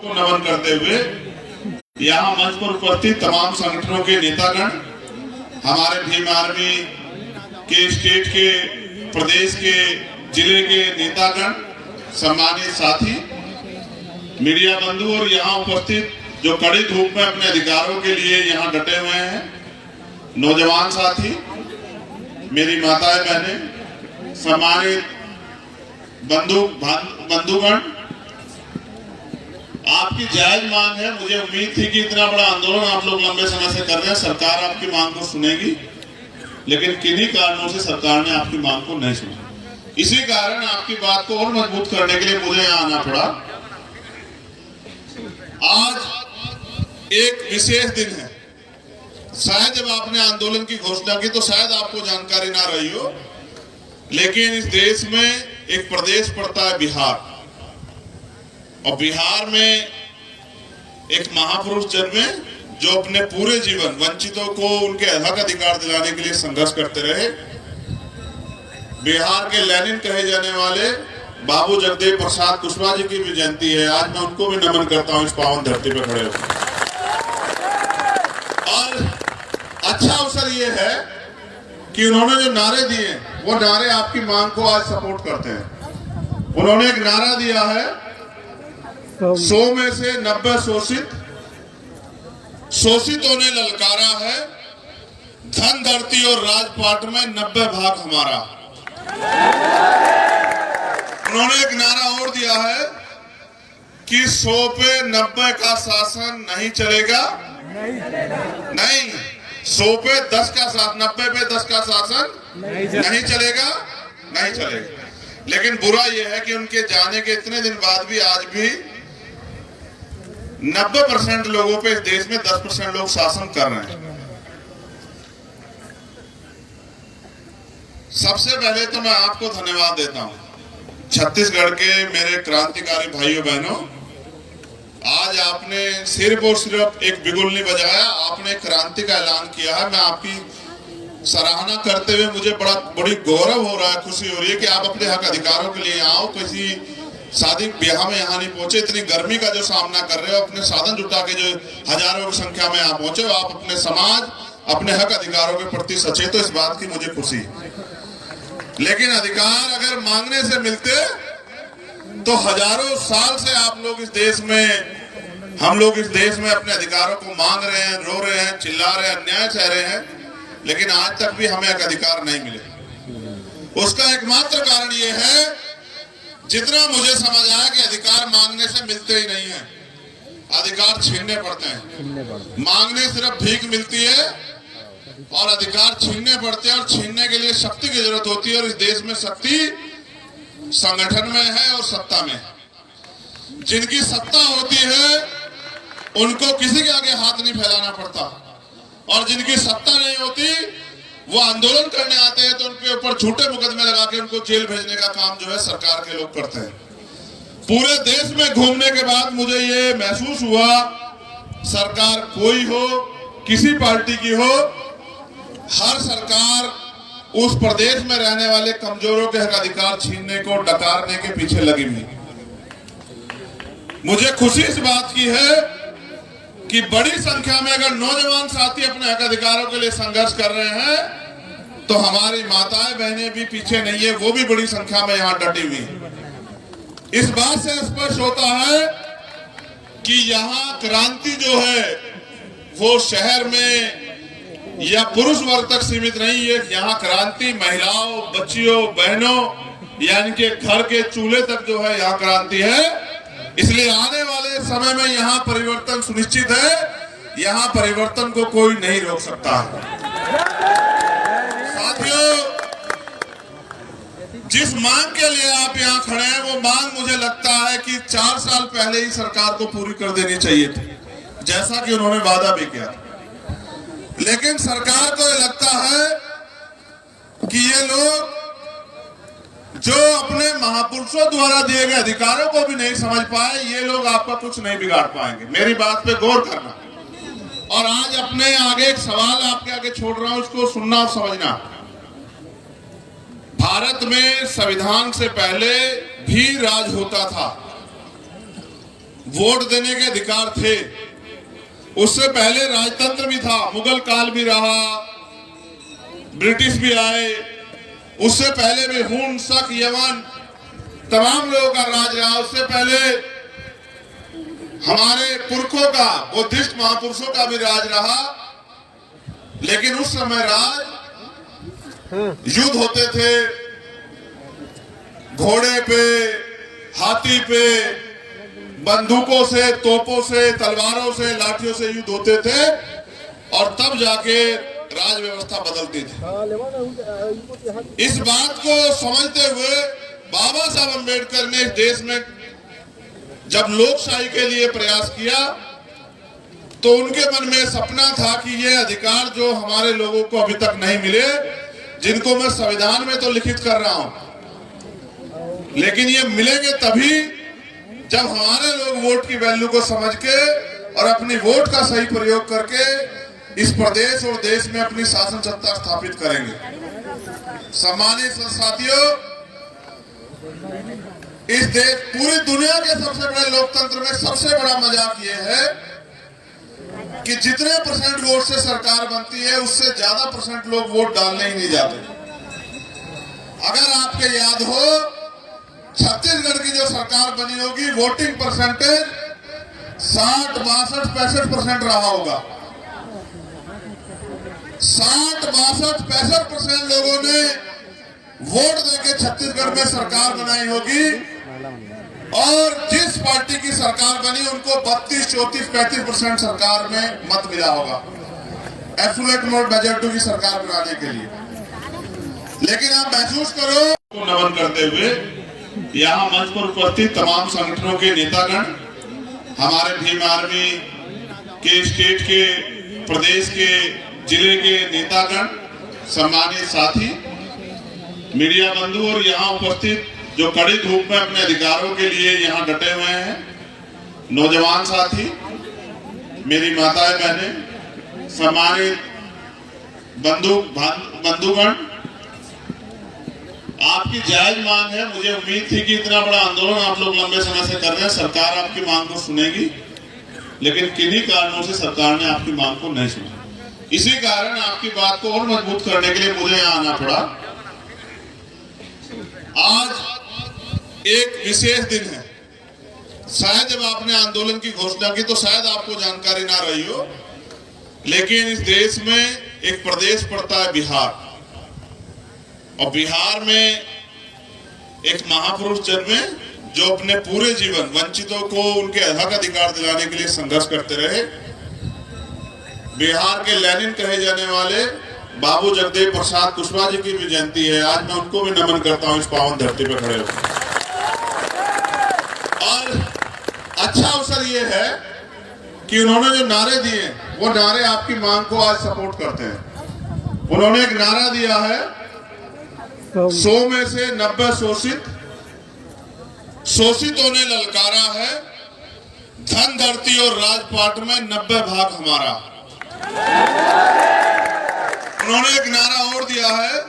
को नमन करते हुए यहाँ मंच पर उपस्थित तमाम संगठनों के नेतागण, हमारे भीम आर्मी के स्टेट के, प्रदेश के, जिले के नेतागण, सम्मानित साथी, मीडिया बंधु और यहाँ उपस्थित जो कड़ी धूप में अपने अधिकारों के लिए यहाँ डटे हुए हैं, नौजवान साथी, मेरी माताएं बहनें, सम्मानित बंधुगण, आपकी जायज मांग है। मुझे उम्मीद थी कि इतना बड़ा आंदोलन आप लोग लंबे समय से कर रहे हैं, सरकार आपकी मांग को सुनेगी, लेकिन किन्हीं कारणों से सरकार ने आपकी मांग को नहीं सुना। इसी कारण आपकी बात को और मजबूत करने के लिए मुझे यहाँ आना पड़ा। आज एक विशेष दिन है। शायद जब आपने आंदोलन की घोषणा की तो शायद आपको जानकारी ना रही हो, लेकिन इस देश में एक प्रदेश पड़ता है बिहार, और बिहार में एक महापुरुष जन्मे जो अपने पूरे जीवन वंचितों को उनके हक अधिकार दिलाने के लिए संघर्ष करते रहे। बिहार के लेनिन कहे जाने वाले बाबू जगदेव प्रसाद कुशवाहा जी की भी जयंती है। आज मैं उनको भी नमन करता हूं इस पावन धरती पर खड़े होकर। और अच्छा अवसर ये है कि उन्होंने जो नारे दिए वो नारे आपकी मांग को आज सपोर्ट करते हैं। उन्होंने एक नारा दिया है, 100 में से 90 शोषित, शोषितों ने ललकारा है, धन धरती और राजपाट में 90 भाग हमारा। उन्होंने एक नारा और दिया है कि 100 पे 90 का शासन नहीं चलेगा, नहीं 100 पे 10 का शासन, 90 पे 10 का शासन नहीं चलेगा, नहीं चलेगा। लेकिन बुरा यह है कि उनके जाने के इतने दिन बाद भी आज भी 90% लोगों पे इस देश में 10% लोग शासन कर रहे हैं। सबसे पहले तो मैं आपको धन्यवाद देता हूं, छत्तीसगढ़ के मेरे क्रांतिकारी भाइयों बहनों। आज आपने सिर्फ और सिर्फ एक बिगुल नहीं बजाया, आपने क्रांति का ऐलान किया है। मैं आपकी सराहना करते हुए मुझे बड़ी गौरव हो रहा है, खुशी हो रही है कि आप अपने हक अधिकारों के लिए आओ, किसी शादी ब्याह में यहाँ नहीं पहुंचे, इतनी गर्मी का जो सामना कर रहे हो, अपने साधन जुटा के जो हजारों की संख्या में यहाँ पहुंचे हो, आप अपने समाज, अपने हक अधिकारों के प्रति सचेत हो, इस बात की मुझे खुशी है। लेकिन अधिकार अगर मांगने से मिलते तो हजारों साल से आप लोग इस देश में, हम लोग इस देश में अपने अधिकारों को मांग रहे हैं, रो रहे हैं, चिल्ला रहे हैं, अन्याय सह रहे हैं, लेकिन आज तक भी हमें एक अधिकार नहीं मिले। उसका एकमात्र कारण ये है, जितना मुझे समझ आया कि अधिकार मांगने से मिलते ही नहीं है, अधिकार छीनने पड़ते हैं। मांगने सिर्फ भीख मिलती है और अधिकार छीनने पड़ते हैं, और छीनने के लिए शक्ति की जरूरत होती है। और इस देश में शक्ति संगठन में है और सत्ता में है। जिनकी सत्ता होती है उनको किसी के आगे हाथ नहीं फैलाना पड़ता, और जिनकी सत्ता नहीं होती वो आंदोलन करने आते हैं तो उनके ऊपर झूठे मुकदमे लगा के उनको जेल भेजने का काम जो है सरकार के लोग करते हैं। पूरे देश में घूमने के बाद मुझे ये महसूस हुआ, सरकार कोई हो, किसी पार्टी की हो, हर सरकार उस प्रदेश में रहने वाले कमजोरों के हक अधिकार छीनने को, डकारने के पीछे लगी हुई। मुझे खुशी इस बात की है कि बड़ी संख्या में अगर नौजवान साथी अपने हक अधिकारों के लिए संघर्ष कर रहे हैं तो हमारी माताएं बहनें भी पीछे नहीं है, वो भी बड़ी संख्या में यहाँ डटी हुई। इस बात से स्पष्ट होता है कि यहाँ क्रांति जो है वो शहर में या पुरुष वर्ग तक सीमित नहीं है। यहाँ क्रांति महिलाओं, बच्चियों, बहनों यानी कि घर के चूल्हे तक जो है यहाँ क्रांति है। इसलिए आने वाले समय में यहाँ परिवर्तन सुनिश्चित है, यहाँ परिवर्तन को कोई नहीं रोक सकता। साथियों, जिस मांग के लिए आप यहाँ खड़े हैं वो मांग मुझे लगता है कि 4 साल पहले ही सरकार को पूरी कर देनी चाहिए थी, जैसा कि उन्होंने वादा भी किया। लेकिन सरकार को ये लगता है कि ये लोग जो अपने महापुरुषों द्वारा दिए गए अधिकारों को भी नहीं समझ पाए, ये लोग आपका कुछ नहीं बिगाड़ पाएंगे। मेरी बात पे गौर करना। और आज अपने आगे एक सवाल आपके आगे छोड़ रहा हूं, उसको सुनना और समझना। भारत में संविधान से पहले भी राज होता था, वोट देने के अधिकार थे। उससे पहले राजतंत्र भी था, मुगल काल भी रहा, ब्रिटिश भी आए, उससे पहले भी हुन, शक, यमन तमाम लोगों का राज रहा। उससे पहले हमारे पुरखों का, बुद्धिस्ट महापुरुषों का भी राज रहा। लेकिन उस समय राज युद्ध होते थे, घोड़े पे, हाथी पे, बंदूकों से, तोपों से, तलवारों से, लाठियों से युद्ध होते थे और तब जाके राज व्यवस्था बदलती थी। इस बात को समझते हुए बाबा साहब अम्बेडकर ने इस देश में जब लोकशाही के लिए प्रयास किया तो उनके मन में सपना था कि ये अधिकार जो हमारे लोगों को अभी तक नहीं मिले, जिनको मैं संविधान में तो लिखित कर रहा हूं, लेकिन ये मिलेंगे तभी जब हमारे लोग वोट की वैल्यू को समझ के और अपनी वोट का सही प्रयोग करके इस प्रदेश और देश में अपनी शासन सत्ता स्थापित करेंगे। सम्मानित साथियों, इस देश, पूरी दुनिया के सबसे बड़े लोकतंत्र में सबसे बड़ा मजाक ये है कि जितने परसेंट वोट से सरकार बनती है उससे ज्यादा परसेंट लोग वोट डालने ही नहीं जाते। अगर आपके याद हो, छत्तीसगढ़ की जो सरकार बनी होगी, वोटिंग परसेंटेज 60, 62, 65% रहा होगा। 60, 62, 65% लोगों ने वोट देके छत्तीसगढ़ में सरकार बनाई होगी और जिस पार्टी की सरकार बनी उनको 32, 34, 35% सरकार में मत मिला होगा एब्सोल्यूट मेजॉरिटी की सरकार बनाने के लिए। लेकिन आप महसूस करो, नमन करते हुए यहाँ मंच पर उपस्थित तमाम संगठनों के नेतागण, हमारे भीम आर्मी के स्टेट के, प्रदेश के, जिले के नेतागण, सम्मानित साथी, मीडिया बंधु और यहाँ उपस्थित जो कड़ी धूप में अपने अधिकारों के लिए यहाँ डटे हुए हैं, नौजवान साथी, मेरी माताएं बहनें, सम्मानित बंधुगण, आपकी जायज मांग है। मुझे उम्मीद थी कि इतना बड़ा आंदोलन आप लोग लंबे समय से कर रहे हैं, सरकार आपकी मांग को सुनेगी, लेकिन किन्हीं कारणों से सरकार ने आपकी मांग को नहीं सुना। इसी कारण आपकी बात को और मजबूत करने के लिए मुझे यहाँ आना पड़ा। आज एक विशेष दिन है। शायद जब आपने आंदोलन की घोषणा की तो शायद आपको जानकारी ना रही हो, लेकिन इस देश में एक प्रदेश पड़ता है बिहार, और बिहार में एक महापुरुष जन्मे जो अपने पूरे जीवन वंचितों को उनके हक अधिकार दिलाने के लिए संघर्ष करते रहे। बिहार के लेनिन कहे जाने वाले बाबू जगदेव प्रसाद कुशवाहा जी की भी जयंती है। आज मैं उनको भी नमन करता हूं इस पावन धरती पर खड़े होकर। और अच्छा अवसर ये है कि उन्होंने जो नारे दिए वो नारे आपकी मांग को आज सपोर्ट करते हैं। उन्होंने एक नारा दिया है, 100 में से 90 शोषित, शोषितों ने ललकारा है, धन धरती और राजपाट में 90 भाग हमारा। उन्होंने एक नारा और दिया है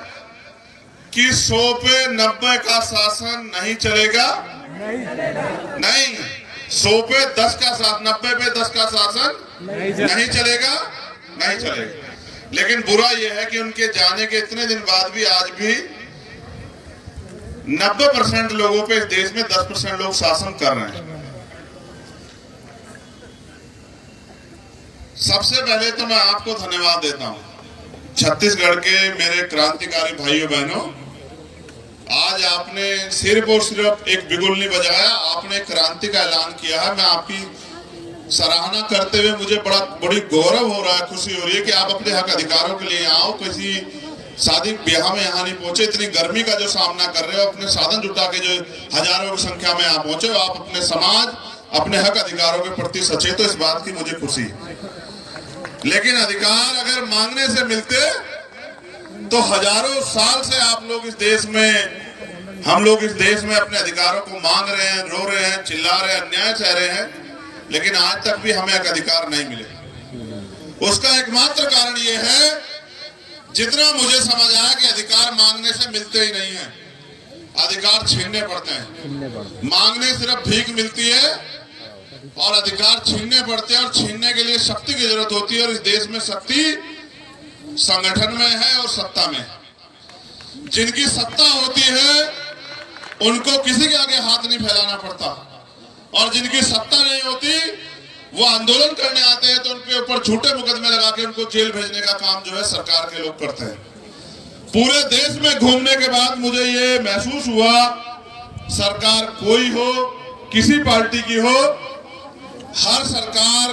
कि 100 पे 90 का शासन नहीं चलेगा, नहीं, 100 पे 10 का शासन, 90 पे 10 का शासन नहीं चलेगा, नहीं चलेगा। लेकिन बुरा यह है कि उनके जाने के इतने दिन बाद भी आज भी 90% लोगों पे इस देश में 10% लोग शासन कर रहे हैं। सबसे पहले तो मैं आपको धन्यवाद देता हूं, छत्तीसगढ़ के मेरे क्रांतिकारी भाइयों बहनों। आज आपने सिर्फ और सिर्फ एक बिगुल नहीं बजाया, आपने क्रांति का ऐलान किया है। मैं आपकी सराहना करते हुए मुझे बड़ी गौरव हो रहा है, खुशी हो रही है कि आप अपने हक अधिकारों के लिए आओ, किसी शादी ब्याह में यहाँ नहीं पहुंचे, इतनी गर्मी का जो सामना कर रहे हो, अपने साधन जुटा के जो हजारों की संख्या में यहाँ पहुंचे, आप अपने समाज, अपने हक अधिकारों के प्रति सचेत हो, इस बात की मुझे खुशी है। लेकिन अधिकार अगर मांगने से मिलते तो हजारों साल से आप लोग इस देश में, हम लोग इस देश में अपने अधिकारों को मांग रहे हैं, रो रहे हैं, चिल्ला रहे हैं, अन्याय सह रहे हैं, लेकिन आज तक भी हमें एक अधिकार नहीं मिले। उसका एकमात्र कारण ये है, जितना मुझे समझ आया कि अधिकार मांगने से मिलते ही नहीं है, अधिकार छीनने पड़ते हैं। मांगने सिर्फ भीख मिलती है, और अधिकार छीनने पड़ते हैं, और छीनने के लिए शक्ति की जरूरत होती है, और इस देश में शक्ति संगठन में है और सत्ता में है। जिनकी सत्ता होती है उनको किसी के आगे हाथ नहीं फैलाना पड़ता, और जिनकी सत्ता नहीं होती वो आंदोलन करने आते हैं तो उनके ऊपर झूठे मुकदमे लगा के उनको जेल भेजने का काम जो है सरकार के लोग करते हैं। पूरे देश में घूमने के बाद मुझे ये महसूस हुआ, सरकार कोई हो, किसी पार्टी की हो, हर सरकार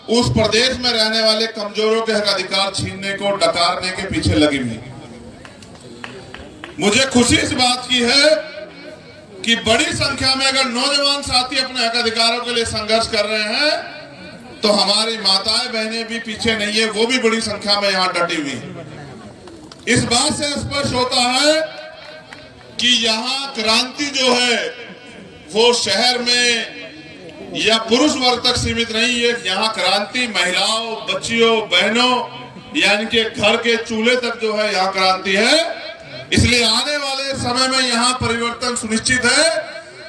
उस प्रदेश में रहने वाले कमजोरों के हक अधिकार छीनने को डकारने के पीछे लगी हुई। मुझे खुशी इस बात की है कि बड़ी संख्या में अगर नौजवान साथी अपने हक अधिकारों के लिए संघर्ष कर रहे हैं तो हमारी माताएं बहनें भी पीछे नहीं है, वो भी बड़ी संख्या में यहां डटी हुई है। इस बात से स्पष्ट होता है कि यहाँ क्रांति जो है वो शहर में या पुरुष वर्ग तक सीमित नहीं है। यहाँ क्रांति महिलाओं, बच्चियों, बहनों यानी कि घर के चूल्हे तक जो है यहाँ क्रांति है। इसलिए आने वाले समय में यहाँ परिवर्तन सुनिश्चित है,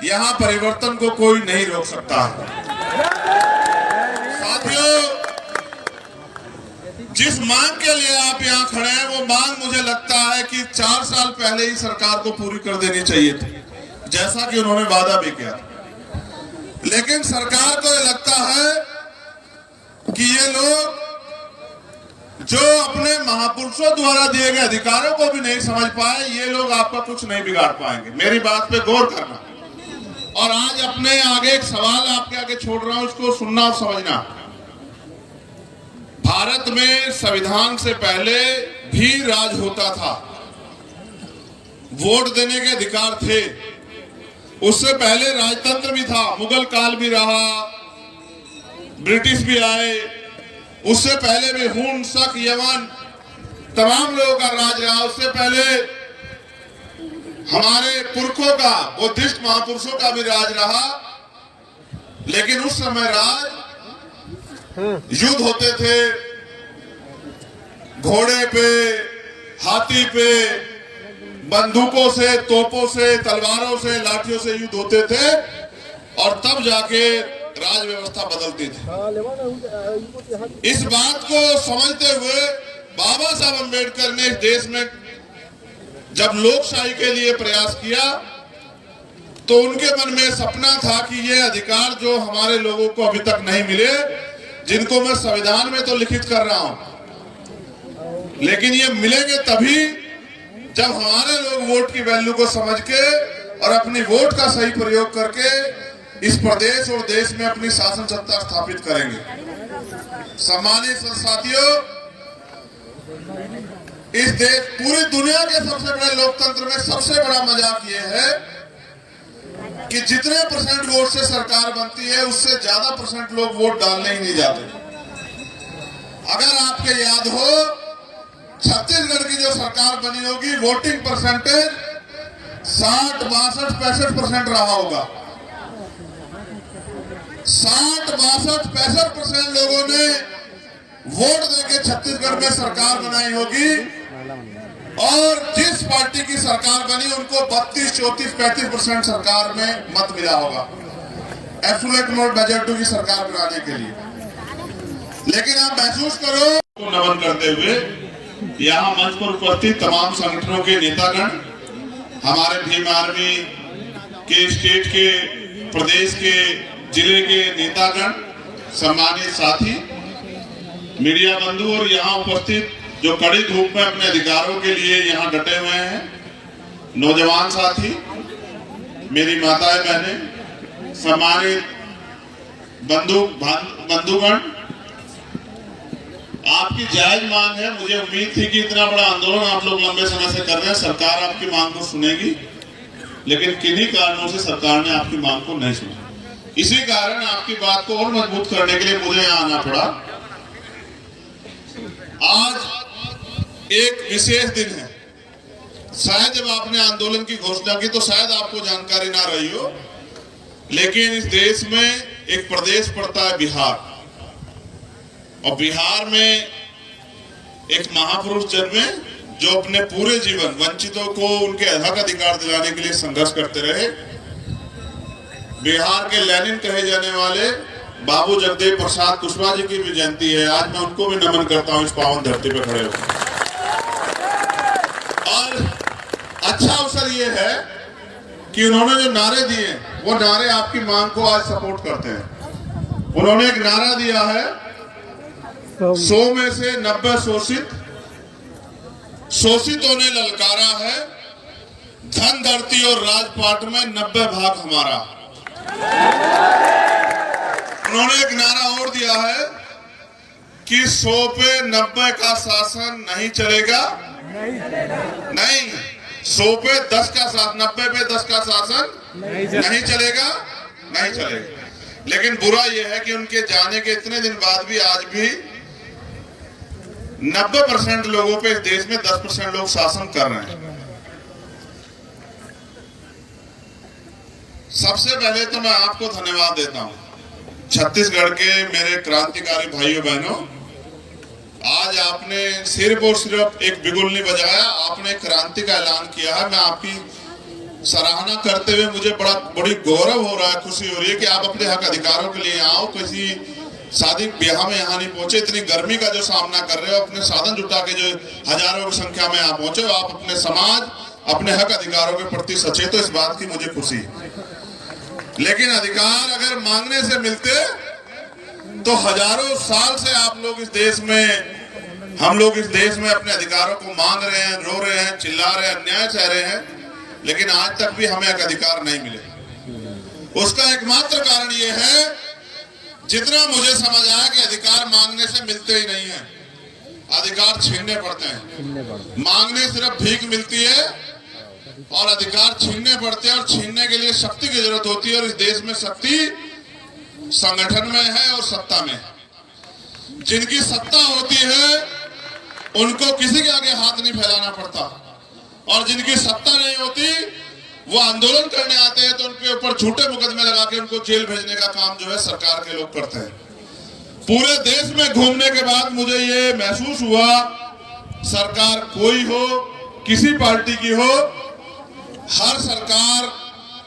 यहाँ परिवर्तन को कोई नहीं रोक सकता। साथियों, जिस मांग के लिए आप यहाँ खड़े हैं वो मांग मुझे लगता है कि 4 साल पहले ही सरकार को पूरी कर देनी चाहिए थी, जैसा कि उन्होंने वादा भी किया। लेकिन सरकार को ये लगता है कि ये लोग जो अपने महापुरुषों द्वारा दिए गए अधिकारों को भी नहीं समझ पाए, ये लोग आपका कुछ नहीं बिगाड़ पाएंगे। मेरी बात पे गौर करना। और आज अपने आगे एक सवाल आपके आगे छोड़ रहा हूं, इसको सुनना और समझना। भारत में संविधान से पहले भी राज होता था, वोट देने के अधिकार थे। उससे पहले राजतंत्र भी था, मुगल काल भी रहा, ब्रिटिश भी आए, उससे पहले भी हुन, शक, यमन तमाम लोगों का राज रहा। उससे पहले हमारे पुरखों का, बुद्धिस्ट महापुरुषों का भी राज रहा। लेकिन उस समय राज युद्ध होते थे, घोड़े पे, हाथी पे, बंदूकों से, तोपों से, तलवारों से, लाठियों से युद्ध होते थे, और तब जाके राज व्यवस्था बदलती थी। इस बात को समझते हुए बाबा साहब अम्बेडकर ने इस देश में जब लोकशाही के लिए प्रयास किया तो उनके मन में सपना था कि ये अधिकार जो हमारे लोगों को अभी तक नहीं मिले, जिनको मैं संविधान में तो लिखित कर रहा हूं, लेकिन ये मिलेंगे तभी जब हमारे लोग वोट की वैल्यू को समझ के और अपनी वोट का सही प्रयोग करके इस प्रदेश और देश में अपनी शासन सत्ता स्थापित करेंगे। सम्मानित साथियों, इस देश, पूरी दुनिया के सबसे बड़े लोकतंत्र में सबसे बड़ा मजाक ये है कि जितने % वोट से सरकार बनती है उससे ज्यादा % लोग वोट डालने ही नहीं जाते। अगर आपके याद हो, छत्तीसगढ़ की जो सरकार बनी होगी, वोटिंग परसेंटेज 60, 62, 65% रहा होगा। 60, 62, 65% लोगों ने वोट देके छत्तीसगढ़ में सरकार बनाई होगी, और जिस पार्टी की सरकार बनी उनको 32, 34, 35% सरकार में मत मिला होगा एब्सोल्यूट मेजॉरिटी की सरकार बनाने के लिए। लेकिन आप महसूस करो, नमन करते हुए यहाँ मंच पर उपस्थित तमाम संगठनों के नेतागण, हमारे भीम आर्मी के स्टेट के, प्रदेश के, जिले के नेतागण, सम्मानित साथी, मीडिया बंधु और यहाँ उपस्थित जो कड़ी धूप में अपने अधिकारों के लिए यहाँ डटे हुए हैं नौजवान साथी, मेरी माताएं बहनें, सम्मानित बंधुगण, आपकी जायज मांग है। मुझे उम्मीद थी कि इतना बड़ा आंदोलन आप लोग लंबे समय से कर रहे हैं, सरकार आपकी मांग को सुनेगी, लेकिन किन्हीं कारणों से सरकार ने आपकी मांग को नहीं सुना। इसी कारण आपकी बात को और मजबूत करने के लिए मुझे यहाँ आना पड़ा। आज एक विशेष दिन है। शायद जब आपने आंदोलन की घोषणा की तो शायद आपको जानकारी ना रही हो, लेकिन इस देश में एक प्रदेश पड़ता है बिहार, और बिहार में एक महापुरुष जन्मे जो अपने पूरे जीवन वंचितों को उनके हक अधिकार दिलाने के लिए संघर्ष करते रहे। बिहार के लेनिन कहे जाने वाले बाबू जगदेव प्रसाद कुशवाहा जी की भी जयंती है। आज मैं उनको भी नमन करता हूं इस पावन धरती पर खड़े होकर। और अच्छा अवसर ये है कि उन्होंने जो नारे दिए वो नारे आपकी मांग को आज सपोर्ट करते हैं। उन्होंने एक नारा दिया है 100 में से 90 शोषितों ने ललकारा है, धन धरती और राजपाट में 90 भाग हमारा। उन्होंने एक नारा और दिया है कि 100 पे 90 का शासन नहीं चलेगा, नहीं 100 पे 10 का शासन, 90 पे 10 का शासन नहीं चलेगा, नहीं चलेगा। लेकिन बुरा यह है कि उनके जाने के इतने दिन बाद भी आज भी 90% लोगों पे इस देश में 10% लोग शासन कर रहे हैं। सबसे पहले तो मैं आपको धन्यवाद देता हूं, छत्तीसगढ़ के मेरे क्रांतिकारी भाइयों बहनों। आज आपने सिर्फ और सिर्फ एक बिगुल नहीं बजाया, आपने क्रांति का ऐलान किया है। मैं आपकी सराहना करते हुए मुझे बड़ी गौरव हो रहा है, खुशी हो रही है कि आप अपने हक अधिकारों के लिए आओ। किसी शादी ब्याह में यहाँ नहीं पहुंचे, इतनी गर्मी का जो सामना कर रहे हो, अपने साधन जुटा के जो हजारों की संख्या में यहाँ पहुंचे हो, आप अपने समाज, अपने हक अधिकारों के प्रति सचेत हो, इस बात की मुझे खुशी है। लेकिन अधिकार अगर मांगने से मिलते तो हजारों साल से आप लोग इस देश में, हम लोग इस देश में अपने अधिकारों को मांग रहे हैं, रो रहे हैं, चिल्ला रहे हैं, अन्याय सह रहे हैं, लेकिन आज तक भी हमें एक अधिकार नहीं मिले। उसका एकमात्र कारण ये है, जितना मुझे समझ आया कि अधिकार मांगने से मिलते ही नहीं है, अधिकार छीनने पड़ते हैं। मांगने सिर्फ भीख मिलती है और अधिकार छीनने पड़ते हैं, और छीनने के लिए शक्ति की जरूरत होती है। और इस देश में शक्ति संगठन में है और सत्ता में है। जिनकी सत्ता होती है उनको किसी के आगे हाथ नहीं फैलाना पड़ता, और जिनकी सत्ता नहीं होती वो आंदोलन करने आते हैं तो उनके ऊपर झूठे मुकदमे लगा के उनको जेल भेजने का काम जो है सरकार के लोग करते हैं। पूरे देश में घूमने के बाद मुझे ये महसूस हुआ, सरकार कोई हो, किसी पार्टी की हो, हर सरकार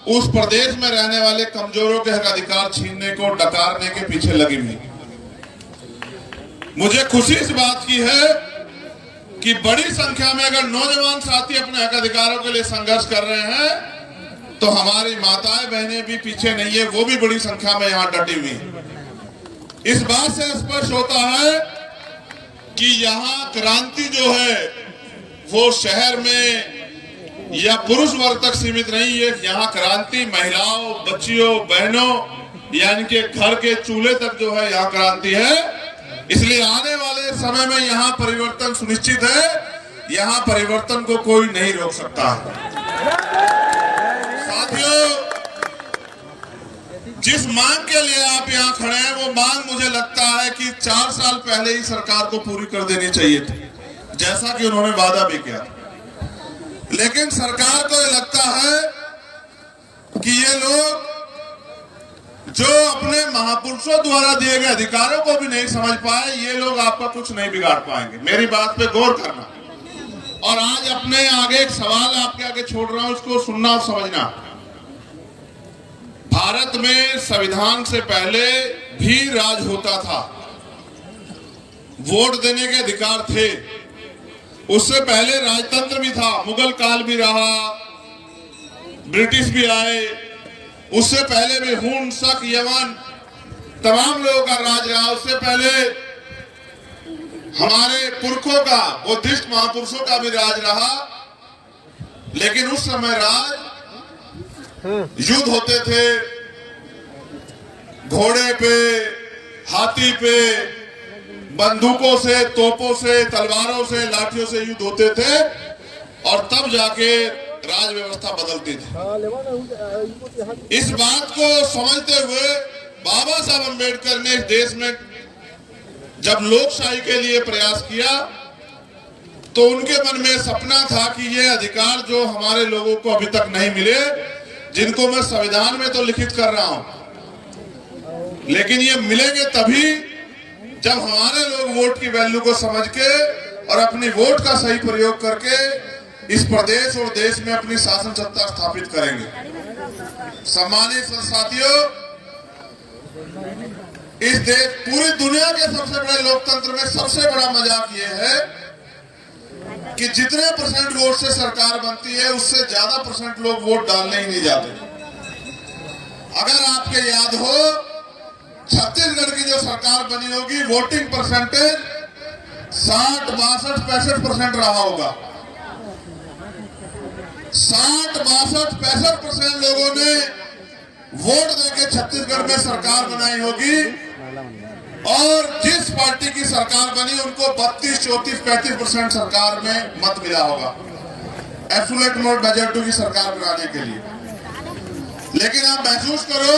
उस प्रदेश में रहने वाले कमजोरों के हक अधिकार छीनने को, डकारने के पीछे लगी हुई। मुझे खुशी इस बात की है कि बड़ी संख्या में अगर नौजवान साथी अपने हक अधिकारों के लिए संघर्ष कर रहे हैं तो हमारी माताएं बहनें भी पीछे नहीं है, वो भी बड़ी संख्या में यहाँ डटी हुई। इस बात से स्पष्ट होता है कि यहाँ क्रांति जो है वो शहर में या पुरुष वर्ग तक सीमित नहीं है। यहाँ क्रांति महिलाओं, बच्चियों, बहनों, यानी कि घर के चूल्हे तक जो है यहाँ क्रांति है। इसलिए आने वाले समय में यहाँ परिवर्तन सुनिश्चित है, यहाँ परिवर्तन को कोई नहीं रोक सकता। साथियों, जिस मांग के लिए आप यहाँ खड़े हैं वो मांग मुझे लगता है कि 4 साल पहले ही सरकार को पूरी कर देनी चाहिए थी, जैसा कि उन्होंने वादा भी किया। लेकिन सरकार को ये लगता है कि ये लोग जो अपने महापुरुषों द्वारा दिए गए अधिकारों को भी नहीं समझ पाए, ये लोग आपका कुछ नहीं बिगाड़ पाएंगे। मेरी बात पे गौर करना। और आज अपने आगे एक सवाल आपके आगे छोड़ रहा हूं, उसको सुनना और समझना। भारत में संविधान से पहले भी राज होता था, वोट देने के अधिकार थे। उससे पहले राजतंत्र भी था, मुगल काल भी रहा, ब्रिटिश भी आए, उससे पहले भी हुन, शक, यवन, तमाम लोगों का राज रहा। उससे पहले हमारे पुरखों का, बुद्धिस्ट महापुरुषों का भी राज रहा। लेकिन उस समय राज युद्ध होते थे, घोड़े पे, हाथी पे, बंदूकों से, तोपों से, तलवारों से, लाठियों से युद्ध होते थे, और तब जाके राज व्यवस्था बदलती थी। इस बात को समझते हुए बाबा साहब अम्बेडकर ने इस देश में जब लोकशाही के लिए प्रयास किया तो उनके मन में सपना था कि ये अधिकार जो हमारे लोगों को अभी तक नहीं मिले, जिनको मैं संविधान में तो लिखित कर रहा हूं, लेकिन ये मिलेंगे तभी जब हमारे लोग वोट की वैल्यू को समझ के और अपनी वोट का सही प्रयोग करके इस प्रदेश और देश में अपनी शासन सत्ता स्थापित करेंगे। सम्मानित साथियों, इस देश पूरी दुनिया के सबसे बड़े लोकतंत्र में सबसे बड़ा मजाक ये है कि जितने परसेंट वोट से सरकार बनती है उससे ज्यादा परसेंट लोग वोट डालने ही नहीं जाते। अगर आपके याद हो, छत्तीसगढ़ की जो सरकार बनी होगी वोटिंग परसेंटेज 60, 62, 65% रहा होगा। 60, 62, 65% लोगों ने वोट देके छत्तीसगढ़ में सरकार बनाई होगी और जिस पार्टी की सरकार बनी उनको 32, 34, 35% सरकार में मत मिला होगा एब्सोल्यूट मेजॉरिटी की सरकार बनाने के लिए। लेकिन आप महसूस करो